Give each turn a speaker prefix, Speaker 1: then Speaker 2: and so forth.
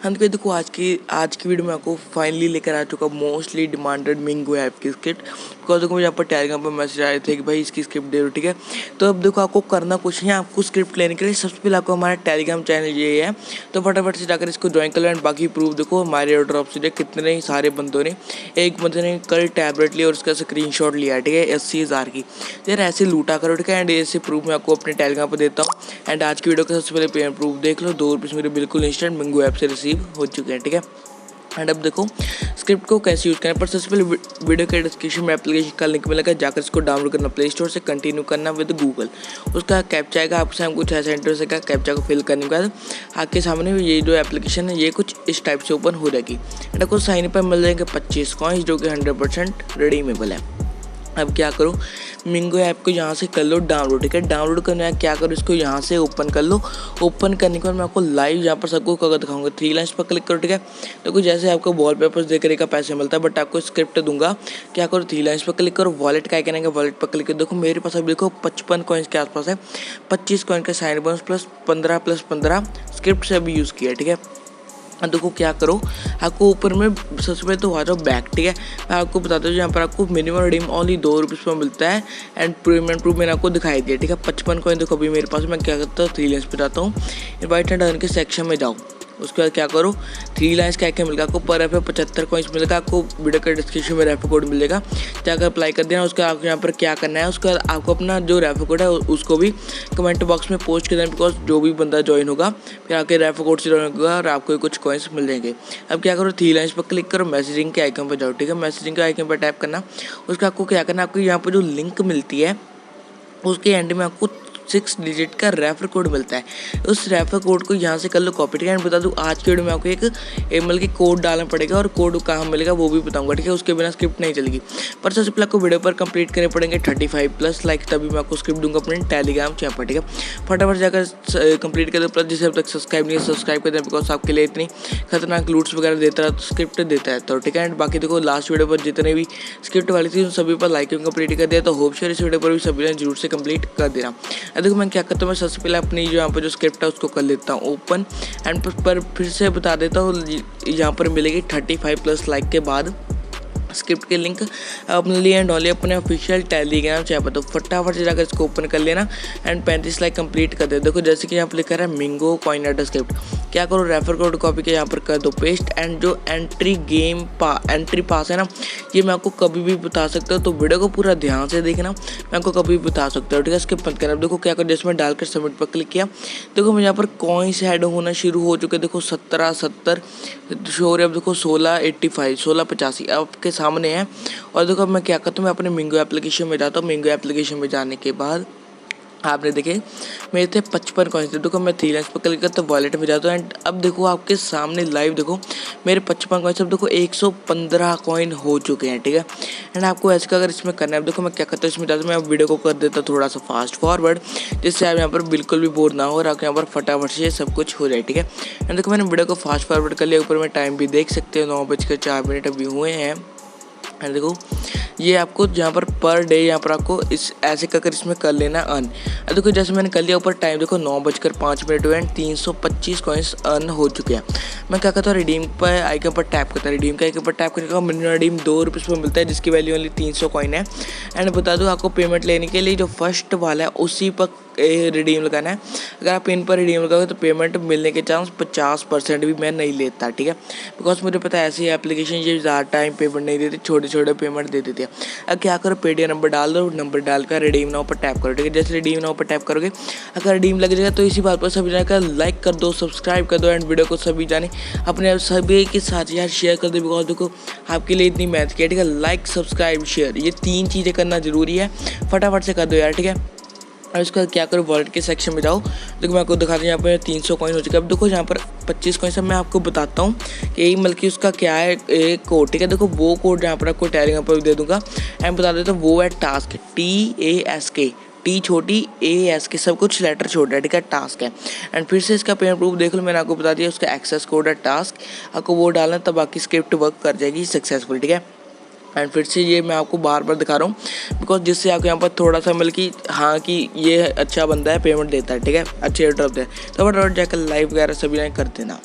Speaker 1: हाँ तो देखो आज की वीडियो में आपको फाइनली लेकर आ चुका मोस्टली डिमांडेड मिंगो ऐप की स्क्रिप्ट। बिकॉज देखो मुझे यहाँ पर टेलीग्राम पर मैसेज आए थे कि भाई इसकी स्क्रिप्ट दे दो, ठीक है। तो अब देखो आपको करना कुछ नहीं है, आपको स्क्रिप्ट लेने के लिए सबसे पहले आपको हमारा टेलीग्राम चैनल ये है, तो फटाफट से जाकर इसको ज्वाइन कर लो। एंड बाकी प्रूफ देखो हमारे एयर ड्रॉप से कितने सारे बंदों ने, एक बंदे ने कल टैबलेट लिया और उसका स्क्रीनशॉट लिया, ठीक है, 80,000 की। यार ऐसे लूटा करो, ठीक है। एंड ऐसे प्रूफ मैं आपको अपने टेलीग्राम पर देता हूँ। एंड आज की वीडियो का सबसे पहले पेमेंट प्रूफ देख लो, 2 रुपये मेरे बिल्कुल इंस्टेंट मिंगो ऐप से रिसीव हो चुके हैं, ठीक है। एंड अब देखो स्क्रिप्ट को कैसे यूज़ करना, पर सबसे पहले वीडियो के डिस्क्रिप्शन में एप्लीकेशन का लिंक मिलेगा, जाकर इसको डाउनलोड करना प्ले स्टोर से, कंटिन्यू करना विद गूगल। उसका कैप्चा आएगा, आपके सामने कुछ ऐसा इंटरफेस आएगा। कैप्चा को फिल करने के बाद आपके सामने ये जो एप्लीकेशन है ये कुछ इस टाइप से ओपन हो जाएगी। एंड आपको साइन पर मिल जाएंगे 25 कॉइन्स, जो कि 100% रिडीमेबल है। अब क्या करो, मिंगो ऐप को यहाँ से कर लो डाउनलोड, ठीक है। डाउनलोड करने का क्या करो, इसको यहाँ से ओपन कर लो। ओपन करने के बाद मैं आपको लाइव यहाँ पर सबको करके दिखाऊंगा। 3 लाइन्स पर क्लिक करो, ठीक है। देखो जैसे आपको वॉलपेपर्स देकर का पैसे मिलता है, बट आपको स्क्रिप्ट दूंगा। क्या करो, 3 लाइन्स पर क्लिक करो, वॉलेट का आइकन आएगा, वॉलेट पर क्लिक करो। देखो मेरे पास अभी देखो 55 कॉइन्स के आसपास है। 25 कॉइन का साइन बोनस प्लस 15 स्क्रिप्ट से अभी यूज़ किया, ठीक है। देखो क्या करो, आपको ऊपर में सबसे पहले तो आ जाओ बैक, ठीक है। मैं आपको बताता हूँ यहाँ पर आपको मिनिमम रिडीम ओनली 2 रुपये पर मिलता है। एंड पेमेंट प्रूफ मैंने आपको दिखाई दिया, ठीक है। 55 कॉइन देखो अभी मेरे पास। मैं क्या करता हूँ, 3 लाइन्स पे जाता हूँ, इनवाइट एंड अर्न के सेक्शन में जाओ। उसके बाद क्या करो, 3 लाइन्स का आइकन मिलेगा आपको, पर रेफर 75 कॉइन्स मिलेगा आपको। वीडियो के डिस्क्रिप्शन में रेफर कोड मिलेगा, जाकर अप्लाई कर देना। उसका आपको यहाँ पर क्या करना है, उसका आपको अपना जो रेफर कोड है उसको भी कमेंट बॉक्स में पोस्ट कर देना। बिकॉज जो भी बंदा ज्वाइन होगा फिर आपके रेफर कोड से ज्वाइन होगा और आपको कुछ कॉइन्स मिल जाएंगे। अब क्या करो, 3 लाइन्स पर क्लिक करो, मैसेजिंग के आइकन पर जाओ, ठीक है। मैसेजिंग के आइकन पर टैप करना। उसका आपको क्या करना, आपको यहाँ पर जो लिंक मिलती है उसके एंड में आपको 6 डिजिट का रेफर कोड मिलता है। उस रेफर कोड को यहाँ से कर लो कॉपी, ठीक है। बता दूँ आज के वीडियो में आपको एक एमएल की कोड डालना पड़ेगा और कोड कहाँ मिलेगा वो भी बताऊंगा, ठीक है। उसके बिना स्क्रिप्ट नहीं चलेगी। पर सबसे पहले आपको वीडियो पर कंप्लीट करने पड़ेंगे 35+ लाइक, तभी मैं आपको स्क्रिप्ट दूंगा अपने टेलीग्राम चैनल पर, ठीक है। फटाफट जाकर कंप्लीट कर दो। प्लस जिसे अब तक सब्सक्राइब नहीं है सब्सक्राइब कर दें, बिकॉज आपके लिए इतनी खतरनाक लूट्स वगैरह देता रहा तो स्क्रिप्ट देता है, तो ठीक है। एंड बाकी देखो लास्ट वीडियो पर जितने भी स्क्रिप्ट वाली थी उन सभी पर लाइक कंप्लीट कर दिया, तो होप श्योर इस वीडियो पर भी सभी ने जरूर से कंप्लीट कर देना। देखो मैं क्या करता हूँ, सबसे पहले अपनी जो यहाँ पर जो स्क्रिप्ट है उसको कर लेता हूँ ओपन। एंड पर फिर से बता देता हूँ, यहाँ पर मिलेगी 35+ लाइक के बाद स्क्रिप्ट के लिंक अपने लिए एंड ओनली अपने ऑफिशियल टेलीग्राम चैनल पर। तो फटाफट से जाकर इसको ओपन कर लेना एंड 35 लाइक कंप्लीट कर दे। देखो जैसे कि यहाँ पर लिखा है मिंगो कॉइन एड स्क्रिप्ट, क्या करो, रेफर कोड कॉपी के यहाँ पर कर दो पेस्ट। एंड जो एंट्री पास है ना, ये मैं आपको कभी भी बता सकता हूँ, तो वीडियो को पूरा ध्यान से देखना, मैं आपको कभी भी बता सकता हूँ, ठीक है। स्किप मत करना। देखो क्या करो, जैसे मैं डालकर सबमिट पर क्लिक किया, देखो मैं यहाँ पर कॉइन्स ऐड होना शुरू हो चुके। देखो 1770 शोर, अब देखो 1685 1685 आपके सामने है। और देखो मैं क्या करता हूँ, मैं अपने मिंगो एप्लीकेशन में जाता हूँ। मिंगो एप्लीकेशन में जाने के बाद आपने देखे मेरे थे 55 कॉइन्स थे। देखो मैं 3 लाइन्स पर क्लिक करता हूँ, वॉलेट में जाता हूँ। एंड अब देखो आपके सामने लाइव देखो मेरे 55 कॉइन्स, अब देखो 115 कॉइन हो चुके हैं, ठीक है। एंड आपको ऐसे अगर इसमें करना है, देखो मैं क्या करता हूँ, इसमें जाता हूँ, मैं वीडियो को कर देता हूँ थोड़ा सा फास्ट फॉरवर्ड, जिससे आप यहाँ पर बिल्कुल भी बोर ना हो और आपके यहाँ पर फटाफट से सब कुछ हो जाए, ठीक है। एंड देखो मैंने वीडियो को फास्ट फॉरवर्ड कर लिया। ऊपर में टाइम भी देख सकते हो, 9:04 अभी हुए हैं। एंड देखो ये आपको यहाँ पर डे यहाँ पर आपको इस ऐसे कर इसमें कर लेना अर्न। देखो जैसे मैंने कर लिया, ऊपर टाइम देखो 9:05 हुए एंड 325 कॉइन्स अर्न हो चुके हैं। मैं क्या करता हूँ, रिडीम पर आइकन पर टैप करता हूँ। रिडीम के आइकन पर टैप करने का मिनिमम रिडीम 2 रुपये पर मिलता है, जिसकी वैल्यू ओनली 300 कॉइन है। एंड बता दूँ आपको पेमेंट लेने के लिए जो फर्स्ट वाला है उसी पर रिडीम लगाना है। अगर आप इन पर रिडीम लगाओगे तो पेमेंट मिलने के चांस 50% भी मैं नहीं लेता, ठीक है। बिकॉज मुझे पता है ऐसी एप्लीकेशन ये ज़्यादा टाइम पेमेंट नहीं देती, छोटे पेमेंट दे देती है। अब क्या करो, पेटीएम नंबर डाल दो, नंबर डालकर रिडीम नाउ पर टैप करो, ठीक है। जैसे रिडीम नाउ पर टैप करोगे, अगर रिडीम लग जाएगा तो इसी बात पर सभी जाकर लाइक कर दो, सब्सक्राइब कर दो। एंड वीडियो को सभी जाने अपने सभी के साथ यार शेयर कर दो, बिकॉज देखो आपके लिए इतनी मेहनत की है, ठीक है। लाइक सब्सक्राइब शेयर ये 3 चीज़ें करना जरूरी है, फटाफट से कर दो यार, ठीक है। और उसका क्या करो, वॉलेट के सेक्शन में जाओ। देखो मैं आपको दिखाता हूँ, यहाँ पर 300 कॉइन हो चुका है। अब देखो यहाँ पर 25 कॉइन सब मैं आपको बताता हूँ कि यही मतलब कि उसका क्या है एक कोड, ठीक है। देखो वो कोड यहाँ पर आपको टेलीग्राम पर भी दे दूँगा। एंड बता देता हूँ, वो है टास्क TASK, T छोटी ASK, सब कुछ लेटर छोटा है, ठीक है, टास्क है। एंड फिर से इसका पेमेंट प्रूफ देख लो, मैंने आपको बता दिया, उसका एक्सेस कोड है टास्क, आपको वो डालना तब बाकी स्क्रिप्ट वर्क कर जाएगी सक्सेसफुल, ठीक है। एंड फिर से ये मैं आपको बार दिखा रहा हूँ, बिकॉज जिससे आपको यहाँ पर थोड़ा सा मतलब कि हाँ कि ये अच्छा बंदा है, पेमेंट देता है, ठीक है, अच्छे एयर ड्रॉप दे, तो फटाफट जाकर लाइव वगैरह सभी कर देना।